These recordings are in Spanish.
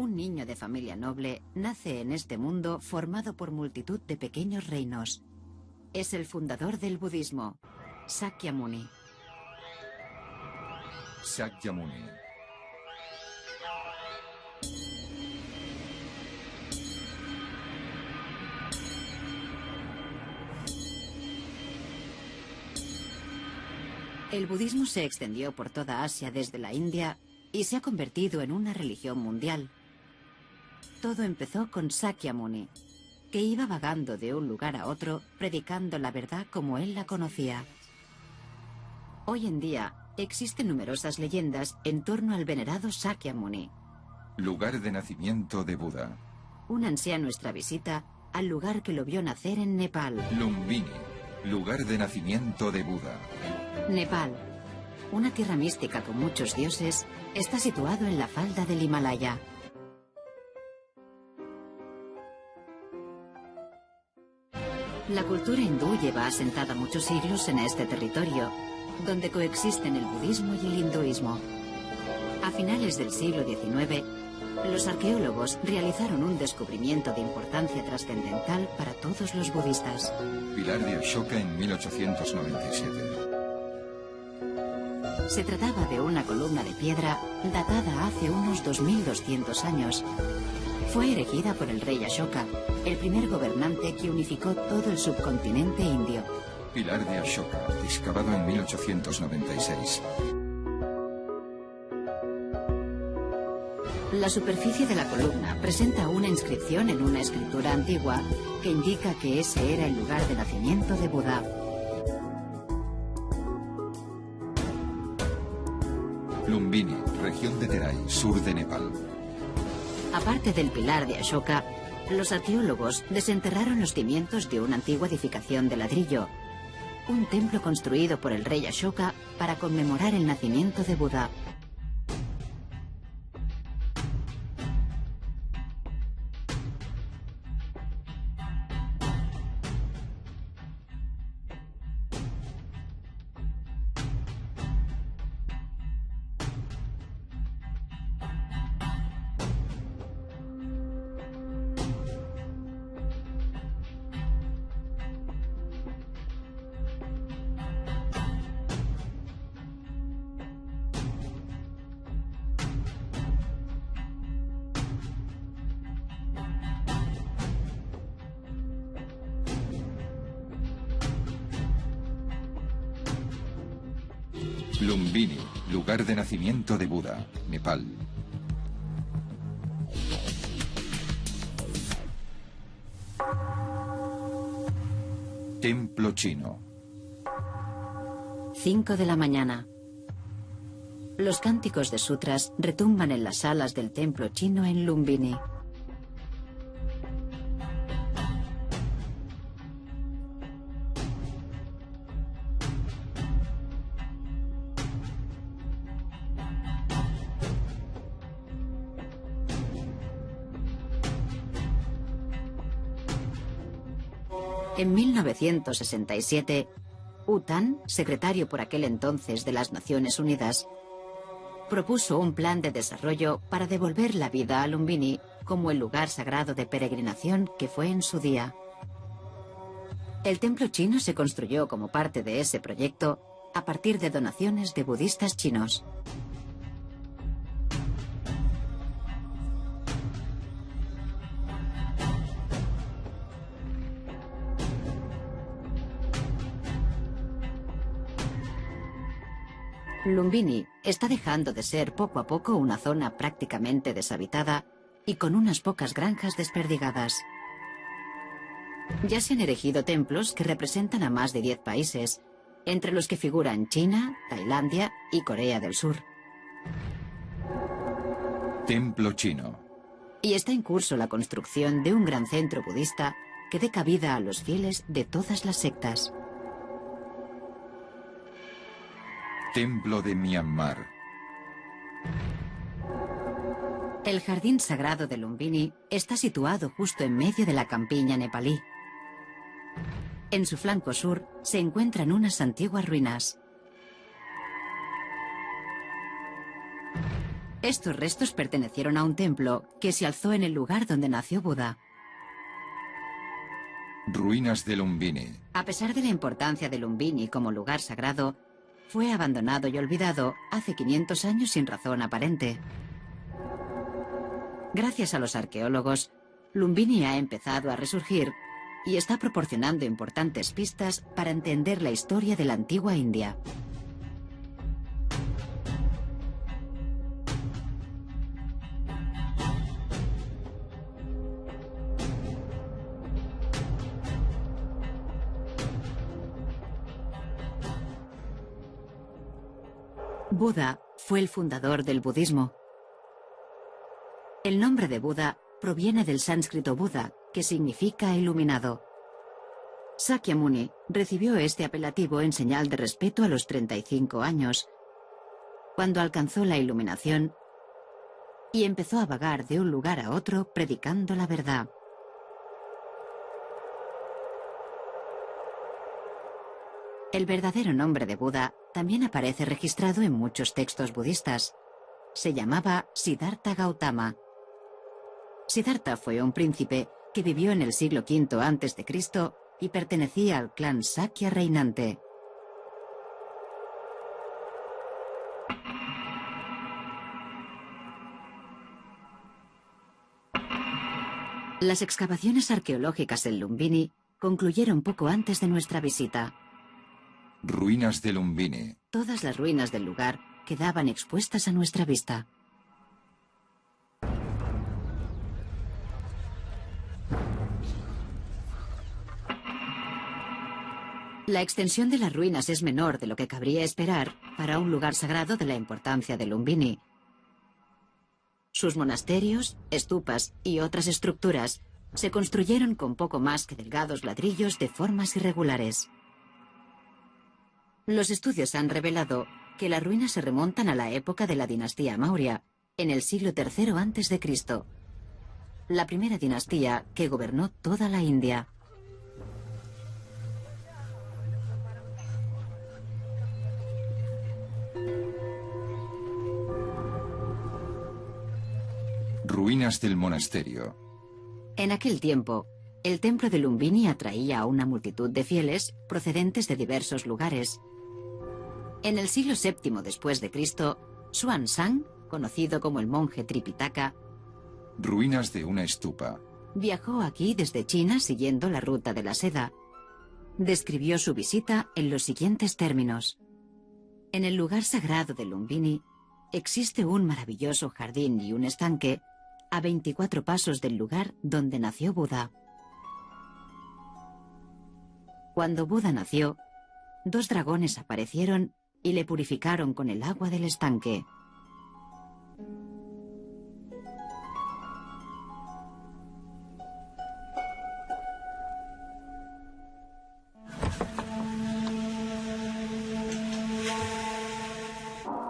Un niño de familia noble nace en este mundo formado por multitud de pequeños reinos. Es el fundador del budismo, Sakyamuni. Sakyamuni. El budismo se extendió por toda Asia desde la India y se ha convertido en una religión mundial. Todo empezó con Sakyamuni, que iba vagando de un lugar a otro predicando la verdad como él la conocía. Hoy en día existen numerosas leyendas en torno al venerado Sakyamuni. Lugar de nacimiento de Buda. Un anciano nuestra visita al lugar que lo vio nacer en Nepal. Lumbini. Lugar de nacimiento de Buda. Nepal, una tierra mística con muchos dioses, está situado en la falda del Himalaya. La cultura hindú lleva asentada muchos siglos en este territorio, donde coexisten el budismo y el hinduismo. A finales del siglo XIX, los arqueólogos realizaron un descubrimiento de importancia trascendental para todos los budistas. Pilar de Ashoka en 1897. Se trataba de una columna de piedra datada hace unos 2200 años. Fue erigida por el rey Ashoka, el primer gobernante que unificó todo el subcontinente indio. Pilar de Ashoka, excavado en 1896. La superficie de la columna presenta una inscripción en una escritura antigua que indica que ese era el lugar de nacimiento de Buda. Lumbini, región de Terai, sur de Nepal. Aparte del pilar de Ashoka, los arqueólogos desenterraron los cimientos de una antigua edificación de ladrillo, un templo construido por el rey Ashoka para conmemorar el nacimiento de Buda. Lumbini, lugar de nacimiento de Buda, Nepal. Templo chino. 5 de la mañana. Los cánticos de sutras retumban en las salas del templo chino en Lumbini. En 1967, U Thant, secretario por aquel entonces de las Naciones Unidas, propuso un plan de desarrollo para devolver la vida a Lumbini como el lugar sagrado de peregrinación que fue en su día. El templo chino se construyó como parte de ese proyecto a partir de donaciones de budistas chinos. Lumbini está dejando de ser poco a poco una zona prácticamente deshabitada y con unas pocas granjas desperdigadas. Ya se han erigido templos que representan a más de 10 países, entre los que figuran China, Tailandia y Corea del Sur. Templo chino. Y está en curso la construcción de un gran centro budista que dé cabida a los fieles de todas las sectas. Templo de Myanmar. El jardín sagrado de Lumbini está situado justo en medio de la campiña nepalí. En su flanco sur se encuentran unas antiguas ruinas. Estos restos pertenecieron a un templo que se alzó en el lugar donde nació Buda. Ruinas de Lumbini. A pesar de la importancia de Lumbini como lugar sagrado, fue abandonado y olvidado hace 500 años sin razón aparente. Gracias a los arqueólogos, Lumbini ha empezado a resurgir y está proporcionando importantes pistas para entender la historia de la antigua India. Buda fue el fundador del budismo. El nombre de Buda proviene del sánscrito Buda, que significa iluminado. Sakyamuni recibió este apelativo en señal de respeto a los 35 años, cuando alcanzó la iluminación y empezó a vagar de un lugar a otro predicando la verdad. El verdadero nombre de Buda también aparece registrado en muchos textos budistas. Se llamaba Siddhartha Gautama. Siddhartha fue un príncipe que vivió en el siglo V a.C. y pertenecía al clan Sakya reinante. Las excavaciones arqueológicas en Lumbini concluyeron poco antes de nuestra visita. Ruinas de Lumbini. Todas las ruinas del lugar quedaban expuestas a nuestra vista. La extensión de las ruinas es menor de lo que cabría esperar para un lugar sagrado de la importancia de Lumbini. Sus monasterios, estupas y otras estructuras se construyeron con poco más que delgados ladrillos de formas irregulares. Los estudios han revelado que las ruinas se remontan a la época de la dinastía Maurya, en el siglo III a.C., la primera dinastía que gobernó toda la India. Ruinas del monasterio. En aquel tiempo, el templo de Lumbini atraía a una multitud de fieles procedentes de diversos lugares. En el siglo VII después de Cristo, Xuanzang, conocido como el monje Tripitaka, Ruinas de una estupa. viajó aquí desde China siguiendo la ruta de la seda. Describió su visita en los siguientes términos. En el lugar sagrado de Lumbini existe un maravilloso jardín y un estanque a 24 pasos del lugar donde nació Buda. Cuando Buda nació, 2 dragones aparecieron y le purificaron con el agua del estanque.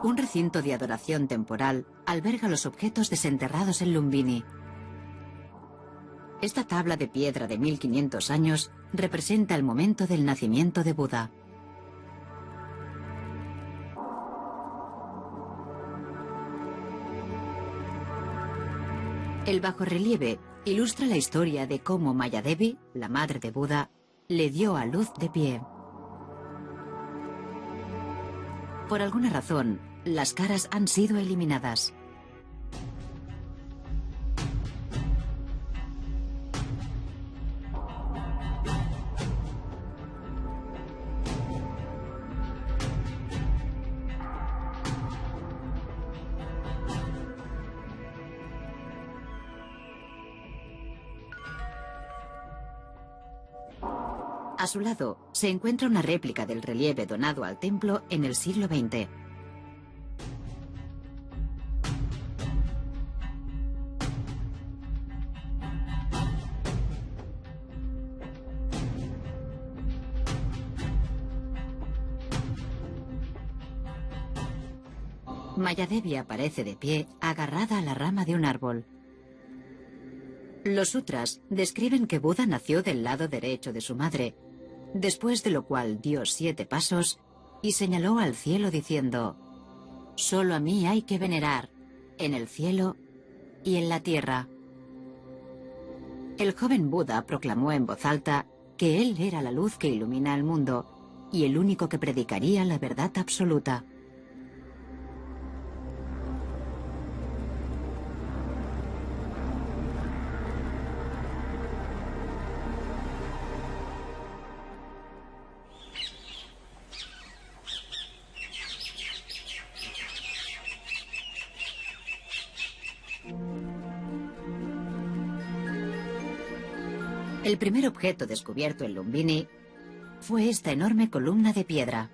Un recinto de adoración temporal alberga los objetos desenterrados en Lumbini. Esta tabla de piedra de 1500 años representa el momento del nacimiento de Buda. El bajorrelieve ilustra la historia de cómo Mayadevi, la madre de Buda, le dio a luz de pie. Por alguna razón, las caras han sido eliminadas. A su lado se encuentra una réplica del relieve donado al templo en el siglo XX. Mayadevi aparece de pie, agarrada a la rama de un árbol. Los sutras describen que Buda nació del lado derecho de su madre, después de lo cual dio 7 pasos y señaló al cielo diciendo: «Solo a mí hay que venerar. en el cielo y en la tierra. El joven Buda proclamó en voz alta que él era la luz que ilumina al mundo y el único que predicaría la verdad absoluta. El primer objeto descubierto en Lumbini fue esta enorme columna de piedra.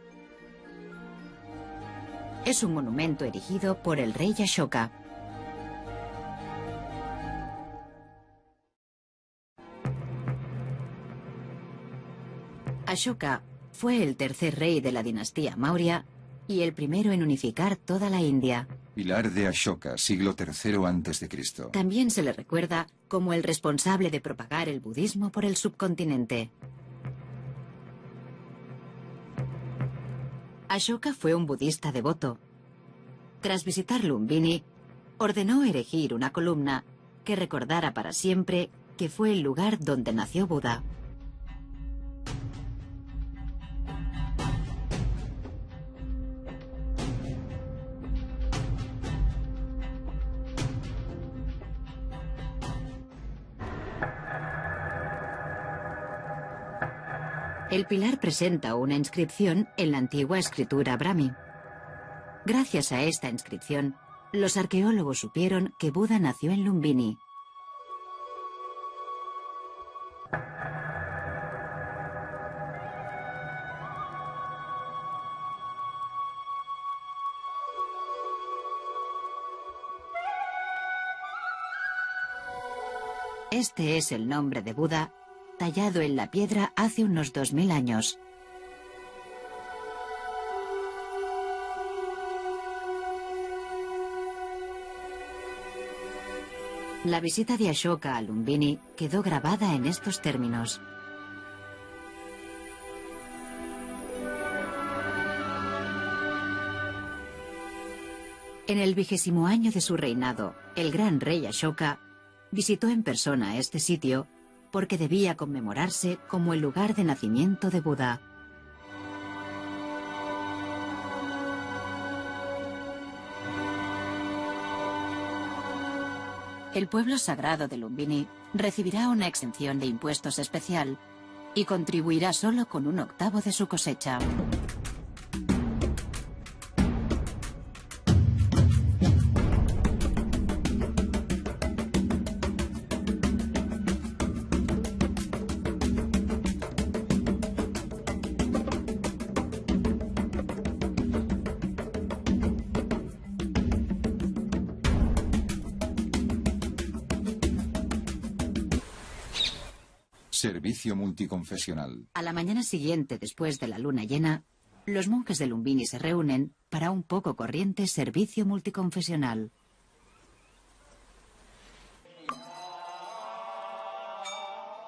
Es un monumento erigido por el rey Ashoka. Ashoka fue el tercer rey de la dinastía Maurya y el primero en unificar toda la India. Pilar de Ashoka, siglo III a.C. También se le recuerda como el responsable de propagar el budismo por el subcontinente. Ashoka fue un budista devoto. Tras visitar Lumbini, ordenó erigir una columna que recordara para siempre que fue el lugar donde nació Buda. El pilar presenta una inscripción en la antigua escritura Brahmi. Gracias a esta inscripción, los arqueólogos supieron que Buda nació en Lumbini. Este es el nombre de Buda, tallado en la piedra hace unos 2000 años. La visita de Ashoka a Lumbini quedó grabada en estos términos. En el 20º año de su reinado, el gran rey Ashoka visitó en persona este sitio porque debía conmemorarse como el lugar de nacimiento de Buda. El pueblo sagrado de Lumbini recibirá una exención de impuestos especial y contribuirá solo con 1/8 de su cosecha. Servicio multiconfesional. A la mañana siguiente, después de la luna llena, los monjes de Lumbini se reúnen para un poco corriente servicio multiconfesional.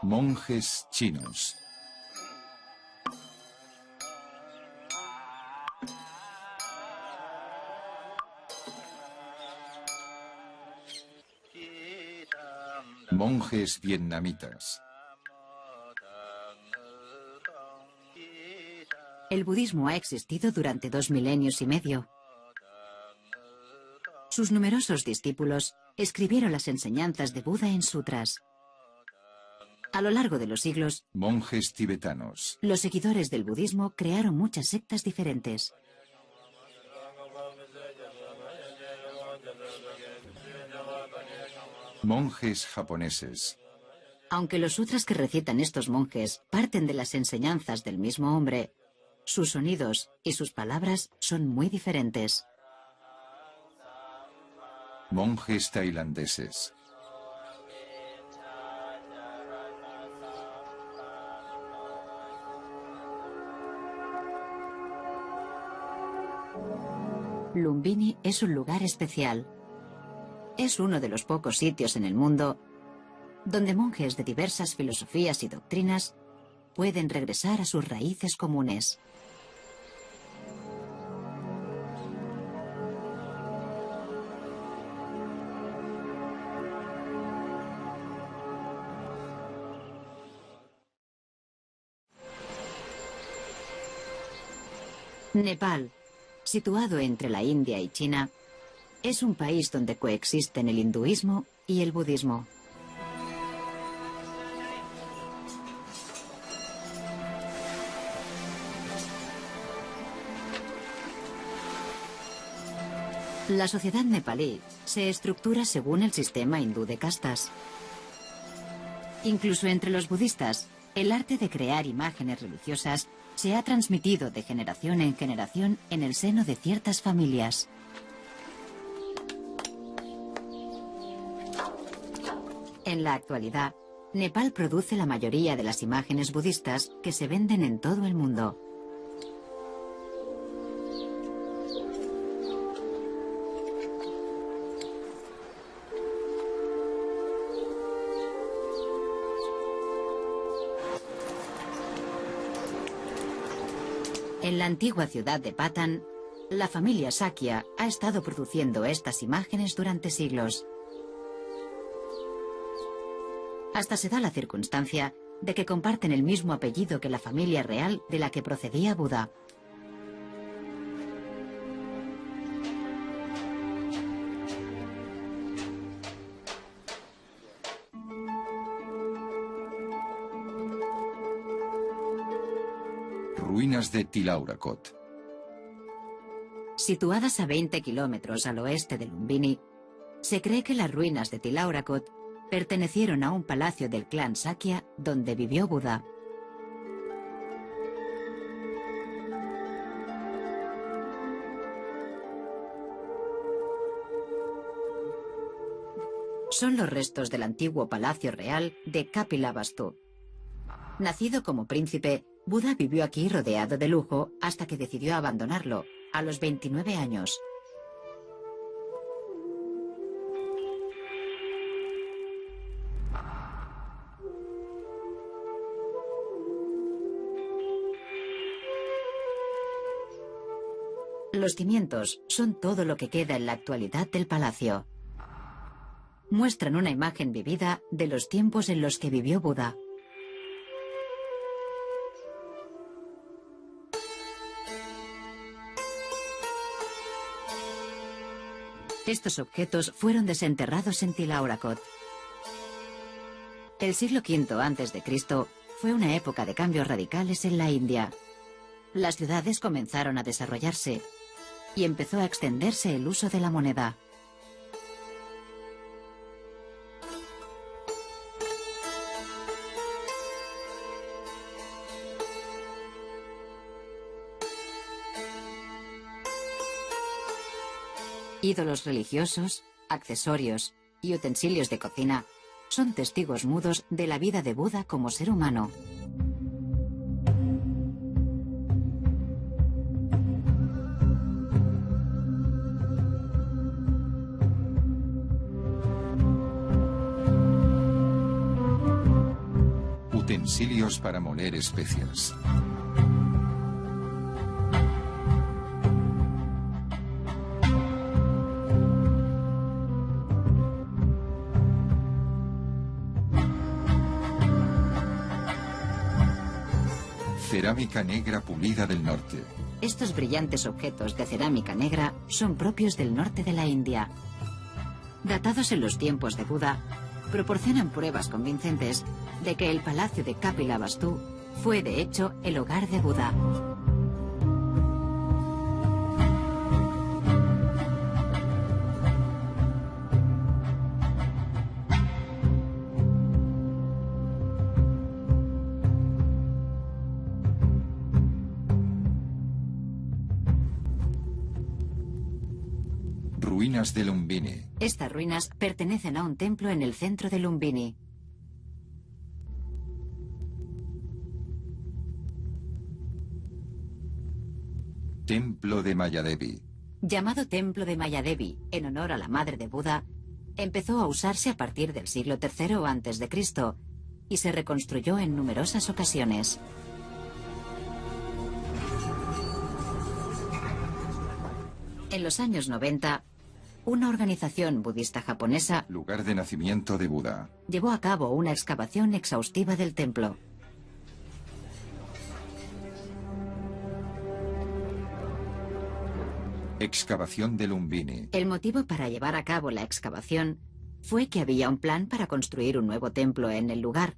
Monjes chinos. Monjes vietnamitas. El budismo ha existido durante 2 milenios y medio. Sus numerosos discípulos escribieron las enseñanzas de Buda en sutras. A lo largo de los siglos, Monjes tibetanos. los seguidores del budismo crearon muchas sectas diferentes. Monjes japoneses. Aunque los sutras que recitan estos monjes parten de las enseñanzas del mismo hombre, sus sonidos y sus palabras son muy diferentes. Monjes tailandeses. Lumbini es un lugar especial. Es uno de los pocos sitios en el mundo donde monjes de diversas filosofías y doctrinas pueden regresar a sus raíces comunes. Nepal, situado entre la India y China, es un país donde coexisten el hinduismo y el budismo. La sociedad nepalí se estructura según el sistema hindú de castas. Incluso entre los budistas, el arte de crear imágenes religiosas se ha transmitido de generación en generación en el seno de ciertas familias. En la actualidad, Nepal produce la mayoría de las imágenes budistas que se venden en todo el mundo. En la antigua ciudad de Patan, la familia Sakya ha estado produciendo estas imágenes durante siglos. Hasta se da la circunstancia de que comparten el mismo apellido que la familia real de la que procedía Buda. Ruinas de Tilaurakot. Situadas a 20 kilómetros al oeste de Lumbini, se cree que las ruinas de Tilaurakot pertenecieron a un palacio del clan Sakya donde vivió Buda. Son los restos del antiguo palacio real de Kapilavastu. Nacido como príncipe, Buda vivió aquí rodeado de lujo hasta que decidió abandonarlo, a los 29 años. Los cimientos son todo lo que queda en la actualidad del palacio. Muestran una imagen vivida de los tiempos en los que vivió Buda. Estos objetos fueron desenterrados en Tilaurakot. El siglo V a.C. fue una época de cambios radicales en la India. Las ciudades comenzaron a desarrollarse y empezó a extenderse el uso de la moneda. Ídolos religiosos, accesorios y utensilios de cocina son testigos mudos de la vida de Buda como ser humano. Utensilios para moler especias. Cerámica negra pulida del norte. Estos brillantes objetos de cerámica negra son propios del norte de la India. Datados en los tiempos de Buda, proporcionan pruebas convincentes de que el palacio de Kapilavastu fue de hecho el hogar de Buda. Ruinas de Lumbini. Estas ruinas pertenecen a un templo en el centro de Lumbini. Templo de Mayadevi. Llamado Templo de Mayadevi, en honor a la madre de Buda, empezó a usarse a partir del siglo III a.C. y se reconstruyó en numerosas ocasiones. En los años 90, una organización budista japonesa, Lugar de nacimiento de Buda. llevó a cabo una excavación exhaustiva del templo. Excavación de Lumbini. El motivo para llevar a cabo la excavación fue que había un plan para construir un nuevo templo en el lugar,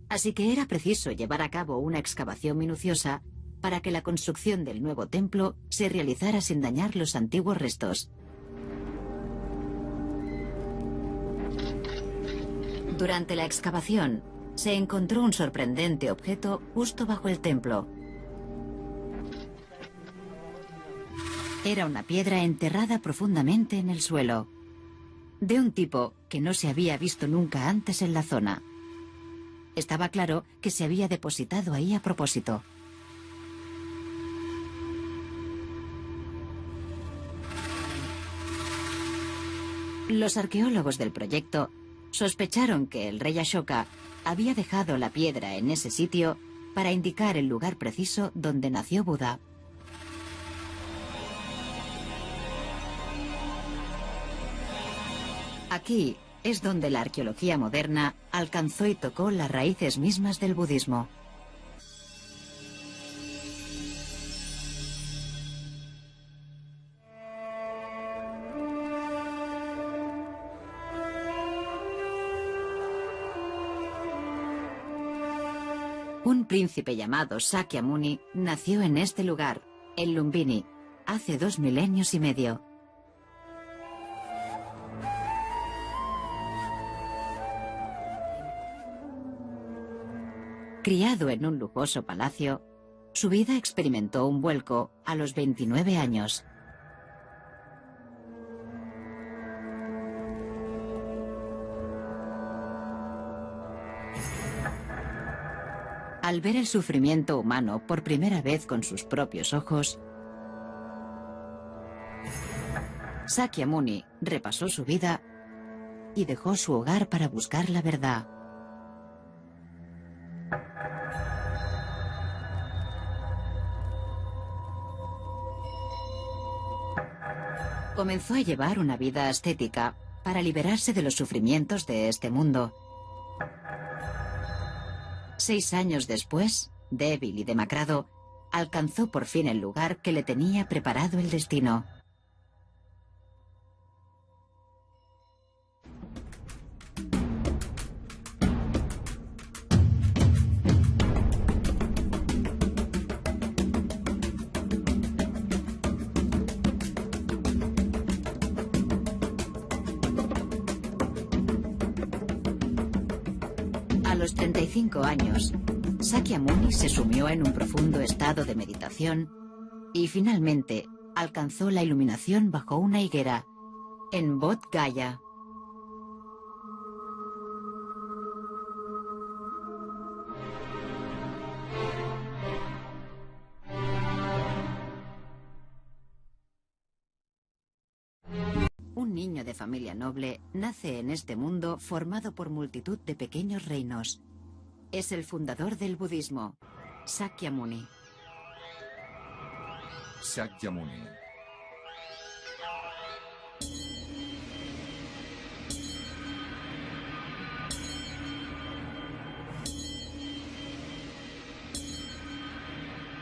así que era preciso llevar a cabo una excavación minuciosa para que la construcción del nuevo templo se realizara sin dañar los antiguos restos. Durante la excavación, se encontró un sorprendente objeto justo bajo el templo. Era una piedra enterrada profundamente en el suelo, de un tipo que no se había visto nunca antes en la zona. Estaba claro que se había depositado ahí a propósito. Los arqueólogos del proyecto sospecharon que el rey Ashoka había dejado la piedra en ese sitio para indicar el lugar preciso donde nació Buda. Aquí es donde la arqueología moderna alcanzó y tocó las raíces mismas del budismo. Un príncipe llamado Sakyamuni nació en este lugar, en Lumbini, hace 2 milenios y medio. Criado en un lujoso palacio, su vida experimentó un vuelco a los 29 años. Al ver el sufrimiento humano por primera vez con sus propios ojos, Sakyamuni repasó su vida y dejó su hogar para buscar la verdad. Comenzó a llevar una vida ascética para liberarse de los sufrimientos de este mundo. 6 años después, débil y demacrado, alcanzó por fin el lugar que le tenía preparado el destino. A los 35 años, Sakyamuni se sumió en un profundo estado de meditación y finalmente alcanzó la iluminación bajo una higuera, en Bodh Gaya. Un niño de familia noble nace en este mundo formado por multitud de pequeños reinos. Es el fundador del budismo, Sakyamuni. Sakyamuni.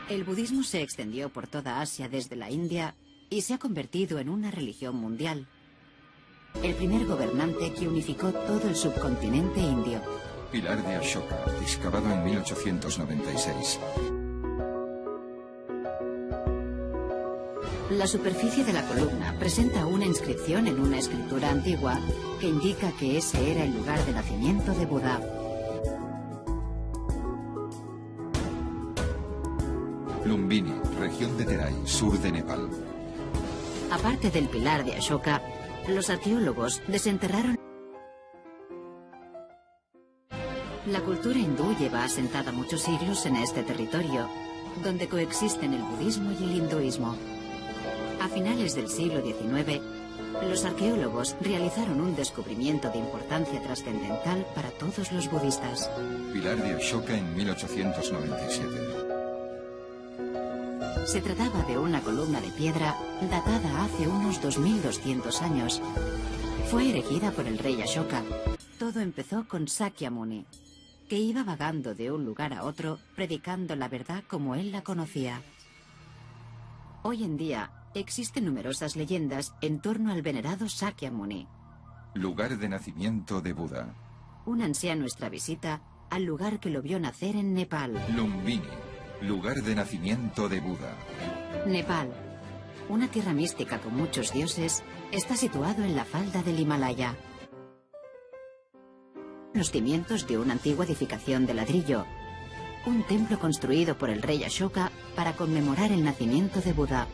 El budismo se extendió por toda Asia desde la India y se ha convertido en una religión mundial. El primer gobernante que unificó todo el subcontinente indio. Pilar de Ashoka, excavado en 1896. La superficie de la columna presenta una inscripción en una escritura antigua que indica que ese era el lugar de nacimiento de Buda. Lumbini, región de Terai, sur de Nepal. Aparte del pilar de Ashoka, los arqueólogos desenterraron. La cultura hindú lleva asentada muchos siglos en este territorio, donde coexisten el budismo y el hinduismo. A finales del siglo XIX, los arqueólogos realizaron un descubrimiento de importancia trascendental para todos los budistas. Pilar de Ashoka en 1897. Se trataba de una columna de piedra datada hace unos 2200 años. Fue erigida por el rey Ashoka. Todo empezó con Sakyamuni, que iba vagando de un lugar a otro predicando la verdad como él la conocía. Hoy en día, Existen numerosas leyendas en torno al venerado Sakyamuni, Lugar de nacimiento de Buda. un ansía nuestra visita al lugar que lo vio nacer en Nepal. Lumbini. Lugar de nacimiento de Buda. Nepal, una tierra mística con muchos dioses, está situado en la falda del Himalaya. Los cimientos de una antigua edificación de ladrillo, un templo construido por el rey Ashoka para conmemorar el nacimiento de Buda.